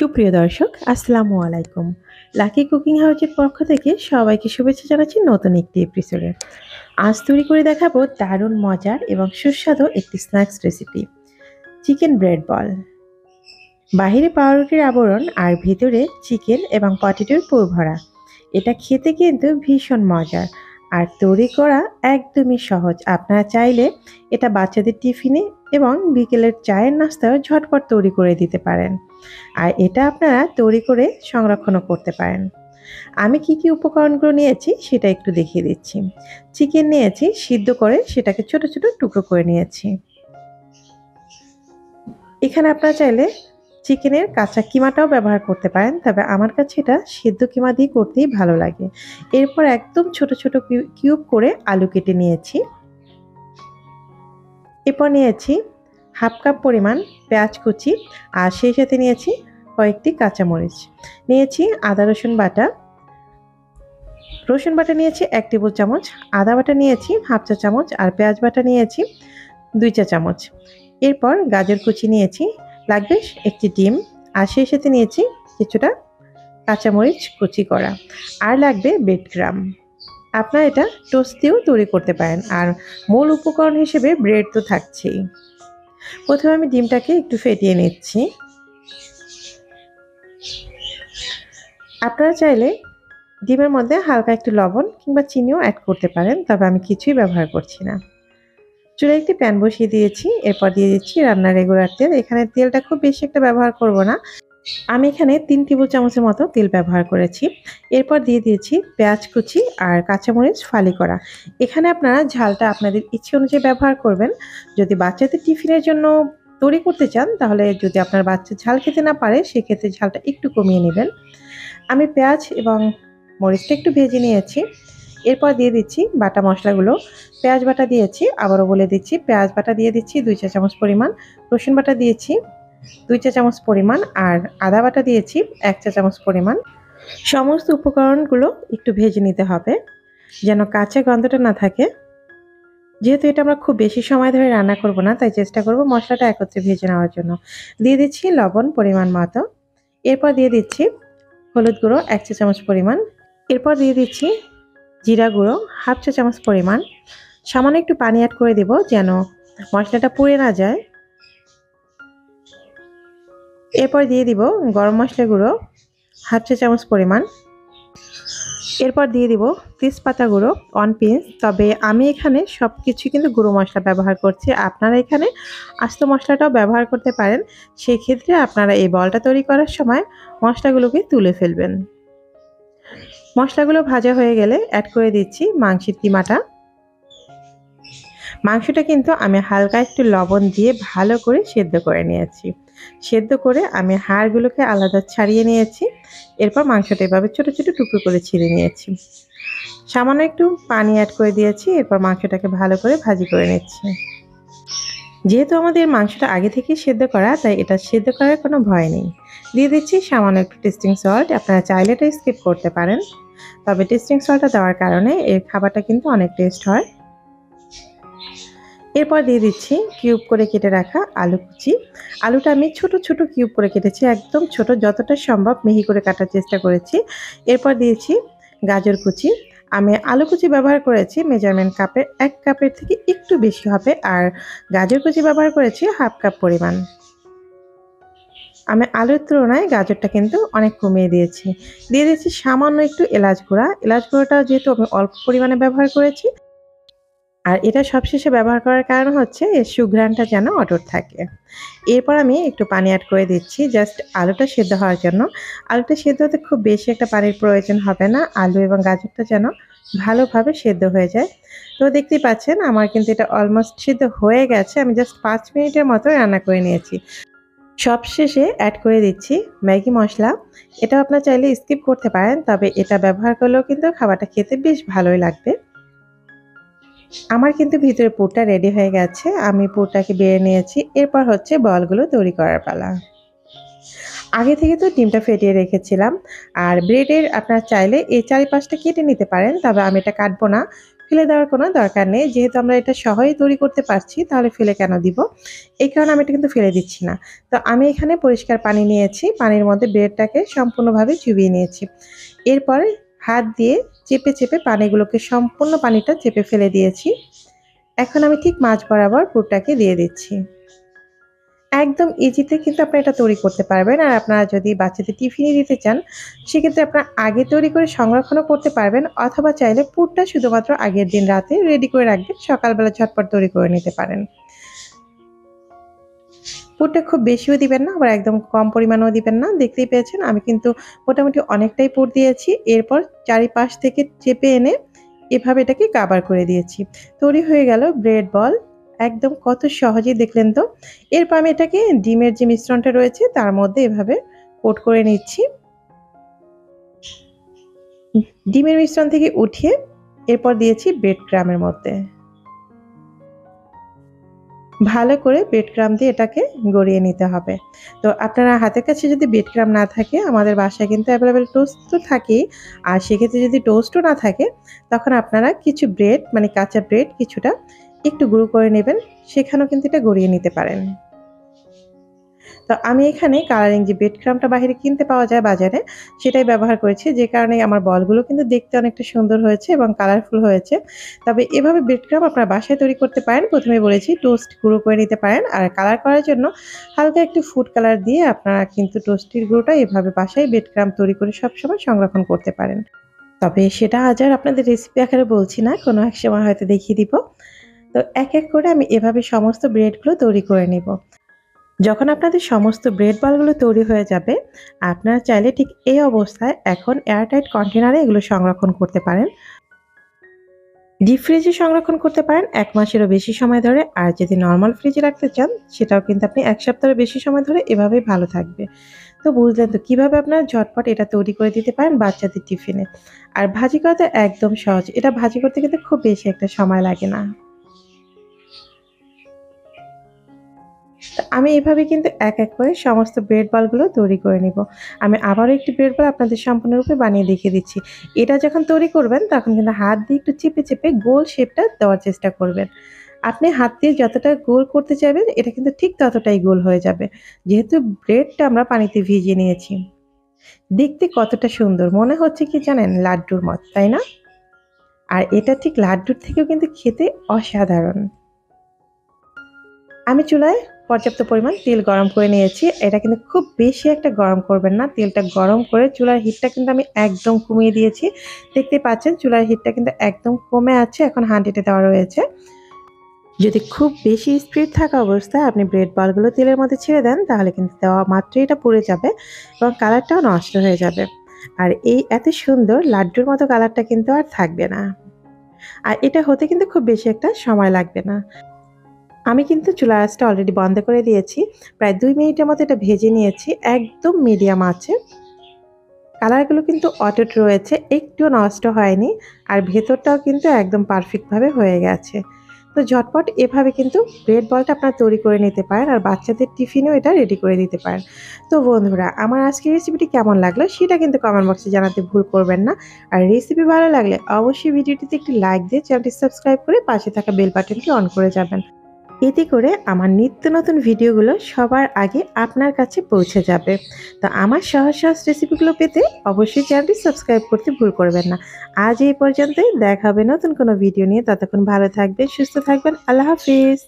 সুপ্রিয় দর্শক, আসসালামু আলাইকুম। লাকি কুকিং হাউসের পক্ষ থেকে সবাইকে শুভেচ্ছা জানাচ্ছি নতুন একটি এপিসোডে। আজ তৈরি করে দেখাবো দারুণ মজার এবং সুস্বাদু একটি স্ন্যাক্স রেসিপি, চিকেন ব্রেড বল। বাহিরে পাউরুটির আবরণ আর ভিতরে চিকেন এবং পটেটোর পুর ভরা। এটা খেতে কিন্তু ভীষণ মজার আর তৈরি করা একদমই সহজ। আপনারা চাইলে এটা বাচ্চাদের টিফিনে এবং বিকেলের চায়ের নাস্তাও ঝটপট তৈরি করে দিতে পারেন। আর এটা আপনারা তৈরি করে সংরক্ষণও করতে পারেন। আমি কি উপকরণগুলো নিয়েছি সেটা একটু দেখিয়ে দিচ্ছি। চিকেন নিয়েছি, সিদ্ধ করে সেটাকে ছোট ছোট টুকরো করে নিয়েছি। এখানে আপনারা চাইলে চিকেনের কাঁচা কিমাটাও ব্যবহার করতে পারেন, তবে আমার কাছে এটা সিদ্ধ কিমা দিয়ে করতেই ভালো লাগে। এরপর একদম ছোট ছোট কিউব করে আলু কেটে নিয়েছি। এরপর নিয়েছি হাফ কাপ পরিমাণ পেঁয়াজ কুচি, আর সেই সাথে নিয়েছি কয়েকটি কাঁচামরিচ। নিয়েছি আদা রসুন বাটা। রসুন বাটা নিয়েছি 1 টেবিল চামচ, আদা বাটা নিয়েছি হাফ চা চামচ, আর পেঁয়াজ বাটা নিয়েছি 2 চা চামচ। এরপর গাজর কুচি নিয়েছি, লাগবে একটি ডিম, আর সেই সাথে নিয়েছি কিছুটা কাঁচামরিচ কুচি করা, আর লাগবে ব্রেড ক্রাম। আপনারা এটা টোস্ট দিয়েও তৈরি করতে পারেন, আর মূল উপকরণ হিসেবে ব্রেড তো থাকছেই। প্রথমে আমি ডিমটাকে একটু ফেটিয়ে নিচ্ছি। আপনারা চাইলে ডিমের মধ্যে হালকা একটু লবণ কিংবা চিনিও অ্যাড করতে পারেন, তবে আমি কিছুই ব্যবহার করছি না। চুলায় একটি প্যান বসিয়ে দিয়েছি। এরপর দিয়ে দিচ্ছি রান্নার রেগুলার তেল। এখানে তেলটা খুব বেশি একটা ব্যবহার করব না, আমি এখানে 3 টেবিল চামচের মতো তেল ব্যবহার করেছি। এরপর দিয়ে দিয়েছি পেঁয়াজ কুচি আর কাঁচামরিচ ফালি করা। এখানে আপনারা ঝালটা আপনাদের ইচ্ছে অনুযায়ী ব্যবহার করবেন। যদি বাচ্চাদের টিফিনের জন্য তৈরি করতে চান, তাহলে যদি আপনার বাচ্চা ঝাল খেতে না পারে সেক্ষেত্রে ঝালটা একটু কমিয়ে নেবেন। আমি পেঁয়াজ এবং মরিচটা একটু ভেজে নিয়েছি। এরপর দিয়ে দিচ্ছি বাটা মশলাগুলো। পেঁয়াজ বাটা দিয়েছি, আবারও বলে দিচ্ছি, পেঁয়াজ বাটা দিয়ে দিচ্ছি 2 চা চামচ পরিমাণ, রসুন বাটা দিয়েছি 2 চা চামচ পরিমাণ, আর আদা বাটা দিয়েছি 1 চা চামচ পরিমাণ। সমস্ত উপকরণগুলো একটু ভেজে নিতে হবে যেন কাঁচা গন্ধটা না থাকে। যেহেতু এটা আমরা খুব বেশি সময় ধরে রান্না করব না, তাই চেষ্টা করব মশলাটা একত্রে ভেজে নেওয়ার জন্য। দিয়ে দিচ্ছি লবণ পরিমাণ মতো। এরপর দিয়ে দিচ্ছি হলুদ গুঁড়ো 1 চা চামচ পরিমাণ। এরপর দিয়ে দিচ্ছি জিরা গুঁড়ো হাফ চা চামচ পরিমাণ। সামান্য একটু পানি অ্যাড করে দেব যেন মশলাটা পুড়ে না যায়। এরপর দিয়ে দিব গরম মশলা গুঁড়ো হাফ চা চামচ পরিমাণ। এরপর দিয়ে দিব তেজপাতা গুঁড়ো 1 পিঞ্চ, তবে আমি এখানে সব কিছু কিন্তু গুঁড়ো মশলা ব্যবহার করছি। আপনারা এখানে আস্ত মশলাটাও ব্যবহার করতে পারেন। সেই ক্ষেত্রে আপনারা এই বলটা তৈরি করার সময় মশলাগুলোকে তুলে ফেলবেন। মশলাগুলো ভাজা হয়ে গেলে অ্যাড করে দিচ্ছি মাংসের কিমাটা। মাংসটা কিন্তু আমি হালকা একটু লবণ দিয়ে ভালো করে সেদ্ধ করে নিয়েছি। সেদ্ধ করে আমি হাড়গুলোকে আলাদা ছাড়িয়ে নিয়েছি। এরপর মাংসটা এভাবে ছোট ছোট টুকরো করে ছিঁড়ে নিয়েছি। সামান্য একটু পানি অ্যাড করে দিয়েছি। এরপর মাংসটাকে ভালো করে ভাজি করে নিচ্ছি। যেহেতু আমাদের মাংসটা আগে থেকেই সেদ্ধ করা, তাই এটা সেদ্ধ করার কোনো ভয় নেই। দিয়ে দিচ্ছি সামান্য একটু টেস্টিং সল্ট। আপনারা চাইলে এটা স্কিপ করতে পারেন, তবে টেস্টিং সল্টটা দেওয়ার কারণে এর খাবারটা কিন্তু অনেক টেস্ট হয়। এরপর দিয়ে দিচ্ছি কিউব করে কেটে রাখা আলু কুচি। আলুটা আমি ছোট ছোট কিউব করে কেটেছি, একদম ছোট, যতটা সম্ভব মিহি করে কাটার চেষ্টা করেছি। এরপর দিয়েছি গাজর কুচি। আমি আলু কুচি ব্যবহার করেছি মেজারমেন্ট কাপের 1 কাপের থেকে একটু বেশি হবে, আর গাজর কুচি ব্যবহার করেছি হাফ কাপ পরিমাণ। আমি আলুর তুলনায় গাজরটা কিন্তু অনেক কমিয়ে দিয়েছি। দিয়ে দিয়েছি সামান্য একটু এলাচ গুঁড়া। এলাচ গুঁড়োটা যেহেতু আমি অল্প পরিমাণে ব্যবহার করেছি, আর এটা সবশেষে ব্যবহার করার কারণ হচ্ছে এর সুঘ্রাণটা যেন অটুট থাকে। এরপর আমি একটু পানি অ্যাড করে দিচ্ছি জাস্ট আলুটা সেদ্ধ হওয়ার জন্য। আলুটা সেদ্ধ হতে খুব বেশি একটা পানির প্রয়োজন হবে না, আলু এবং গাজরটা যেন ভালোভাবে সেদ্ধ হয়ে যায়। তো দেখতেই পাচ্ছেন আমার কিন্তু এটা অলমোস্ট সিদ্ধ হয়ে গেছে। আমি জাস্ট 5 মিনিটের মতো রান্না করে নিয়েছি। সবশেষে অ্যাড করে দিচ্ছি ম্যাগি মশলা। এটা আপনারা চাইলে স্কিপ করতে পারেন, তবে এটা ব্যবহার করলেও কিন্তু খাবারটা খেতে বেশ ভালোই লাগবে। আমার কিন্তু ভিতরে পুরটা রেডি হয়ে গেছে। আমি পুরটাকে বেড়ে নিয়েছি। এরপর হচ্ছে বলগুলো তৈরি করার পালা। আগে থেকে তো ডিমটা ফেটিয়ে রেখেছিলাম, আর ব্রেডের আপনারা চাইলে এই চারিপাশটা কেটে নিতে পারেন, তবে আমি এটা কাটবো না। ফেলে দেওয়ার কোনো দরকার নেই, যেহেতু আমরা এটা সহজেই তৈরি করতে পারছি তাহলে ফেলে কেন দিব। এই কারণে আমি এটা কিন্তু ফেলে দিচ্ছি না। তো আমি এখানে পরিষ্কার পানি নিয়েছি, পানির মধ্যে ব্রেডটাকে সম্পূর্ণভাবে চুবিয়ে নিয়েছি। এরপরে হাত দিয়ে চেপে চেপে পানিগুলোকে সম্পূর্ণ পানিটা চেপে ফেলে দিয়েছি। এখন আমি ঠিক মাঝ বরাবর পুরটাকে দিয়ে দিচ্ছি। একদম ইজিতে কিন্তু আপনারা এটা তৈরি করতে পারবেন। আর আপনারা যদি বাচ্চাদের টিফিনে দিতে চান, সেক্ষেত্রে আপনারা আগে তৈরি করে সংরক্ষণও করতে পারবেন, অথবা চাইলে পুরটা শুধুমাত্র আগের দিন রাতে রেডি করে রাখবেন, সকালবেলা ঝটপট তৈরি করে নিতে পারেন। পুরটা খুব বেশিও দিবেন না, আবার একদম কম পরিমাণেও দিবেন না। দেখতেই পেয়েছেন আমি কিন্তু মোটামুটি অনেকটাই পুর দিয়েছি। এরপর চারিপাশ থেকে চেপে এনে এভাবে এটাকে কাভার করে দিয়েছি। তৈরি হয়ে গেল ব্রেড বল। একদম কত সহজেই দেখলেন তো। এরপর আমি এটাকে ডিমের যে মিশ্রণটা রয়েছে তার মধ্যে এভাবে কোট করে নিচ্ছি। ডিমের মিশ্রণ থেকে উঠিয়ে এরপর দিয়েছি ব্রেড ক্রামের মধ্যে। ভালো করে ব্রেড ক্রাম্ব দিয়ে এটাকে গড়িয়ে নিতে হবে। তো আপনারা হাতের কাছে যদি ব্রেড ক্রাম্ব না থাকে, আমাদের বাসায় কিন্তু অ্যাভেলেবেল টোস্ট তো থাকেই। আর সেক্ষেত্রে যদি টোস্টও না থাকে, তখন আপনারা কিছু ব্রেড মানে কাঁচা ব্রেড কিছুটা একটু গুঁড়ো করে নেবেন, সেখানেও কিন্তু এটা গড়িয়ে নিতে পারেন। তো আমি এখানে কালারিং যে ব্রেড ক্রাম্বটা বাহিরে কিনতে পাওয়া যায় বাজারে, সেটাই ব্যবহার করেছি, যে কারণে আমার বলগুলো কিন্তু দেখতে অনেকটা সুন্দর হয়েছে এবং কালারফুল হয়েছে। তবে এভাবে ব্রেড ক্রাম্ব আপনারা বাসায় তৈরি করতে পারেন। প্রথমে বলেছি টোস্ট গুঁড়ো করে নিতে পারেন, আর কালার করার জন্য হালকা একটু ফুড কালার দিয়ে আপনারা কিন্তু টোস্টের গুঁড়োটা এভাবে বাসায় ব্রেড ক্রাম্ব তৈরি করে সবসময় সংরক্ষণ করতে পারেন। তবে সেটা আজ আর আপনাদের রেসিপি আকারে বলছি না, কোনো এক সময় হয়তো দেখিয়ে দিব। তো এক এক করে আমি এভাবে সমস্ত ব্রেডগুলো তৈরি করে নিব। যখন আপনাদের সমস্ত ব্রেড বলগুলো তৈরি হয়ে যাবে, আপনারা চাইলে ঠিক এই অবস্থায় এখন এয়ারটাইট কন্টেনারে এগুলো সংরক্ষণ করতে পারেন। ডিপ ফ্রিজে সংরক্ষণ করতে পারেন ১ মাসেরও বেশি সময় ধরে। আর যদি নরমাল ফ্রিজে রাখতে চান, সেটাও কিন্তু আপনি ১ সপ্তাহেরও বেশি সময় ধরে এভাবেই ভালো থাকবে। তো বুঝলেন তো কিভাবে আপনারা ঝটপট এটা তৈরি করে দিতে পারেন বাচ্চাদের টিফিনে। আর ভাজি করা তো একদম সহজ। এটা ভাজি করতে কিন্তু খুব বেশি একটা সময় লাগে না। তো আমি এভাবে কিন্তু এক এক করে সমস্ত ব্রেড বলগুলো তৈরি করে নিব। আমি আবারও একটি ব্রেড বল আপনাদের সম্পূর্ণরূপে বানিয়ে দেখিয়ে দিচ্ছি। এটা যখন তৈরি করবেন তখন কিন্তু হাত দিয়ে একটু চেপে চেপে গোল শেপটা দেওয়ার চেষ্টা করবেন। আপনি হাত দিয়ে যতটা গোল করতে চাইবেন এটা কিন্তু ঠিক ততটাই গোল হয়ে যাবে, যেহেতু ব্রেডটা আমরা পানিতে ভিজিয়ে নিয়েছি। দেখতে কতটা সুন্দর মনে হচ্ছে কি জানেন, লাড্ডুর মত, তাই না? আর এটা ঠিক লাড্ডুর থেকেও কিন্তু খেতে অসাধারণ। আমি চুলায় পর্যাপ্ত পরিমাণ তেল গরম করে নিয়েছি। এটা কিন্তু খুব বেশি একটা গরম করবেন না। তেলটা গরম করে চুলার হিটটা কিন্তু আমি একদম কমিয়ে দিয়েছি। দেখতেই পাচ্ছেন চুলার হিটটা কিন্তু একদম কমে আছে। এখন হাঁডিতে দেওয়া রয়েছে। যদি খুব বেশি স্পিড থাকা অবস্থায় আপনি ব্রেড বলগুলো তেলের মধ্যে ছেড়ে দেন, তাহলে কিন্তু দেওয়া মাত্রই এটা পুড়ে যাবে এবং কালারটাও নষ্ট হয়ে যাবে। আর এই এত সুন্দর লাড্ডুর মতো কালারটা কিন্তু আর থাকবে না। আর এটা হতে কিন্তু খুব বেশি একটা সময় লাগবে না। আমি কিন্তু চুলার আঁচটা অলরেডি বন্ধ করে দিয়েছি। প্রায় ২ মিনিটের মতো এটা ভেজে নিয়েছি একদম মিডিয়াম আঁচে। কালারগুলো কিন্তু অটুট রয়েছে, একটুও নষ্ট হয়নি। আর ভেতরটাও কিন্তু একদম পারফেক্টভাবে হয়ে গেছে। তো ঝটপট এভাবে কিন্তু ব্রেড বলটা আপনারা তৈরি করে নিতে পারেন, আর বাচ্চাদের টিফিনেও এটা রেডি করে দিতে পারেন। তো বন্ধুরা, আমার আজকের রেসিপিটি কেমন লাগলো সেটা কিন্তু কমেন্ট বক্সে জানাতে ভুল করবেন না। আর রেসিপি ভালো লাগলে অবশ্যই ভিডিওটিতে একটি লাইক দিয়ে চ্যানেলটি সাবস্ক্রাইব করে পাশে থাকা বেল বাটনটি অন করে যাবেন। এতে করে আমার নিত্য নতুন ভিডিওগুলো সবার আগে আপনার কাছে পৌঁছে যাবে। তো আমার সহজ সহজ রেসিপিগুলো পেতে অবশ্যই চ্যানেলটি সাবস্ক্রাইব করতে ভুল করবেন না। আজ এই পর্যন্তই, দেখা হবে নতুন কোনো ভিডিও নিয়ে। ততক্ষণ ভালো থাকবেন, সুস্থ থাকবেন। আল্লাহ হাফিজ।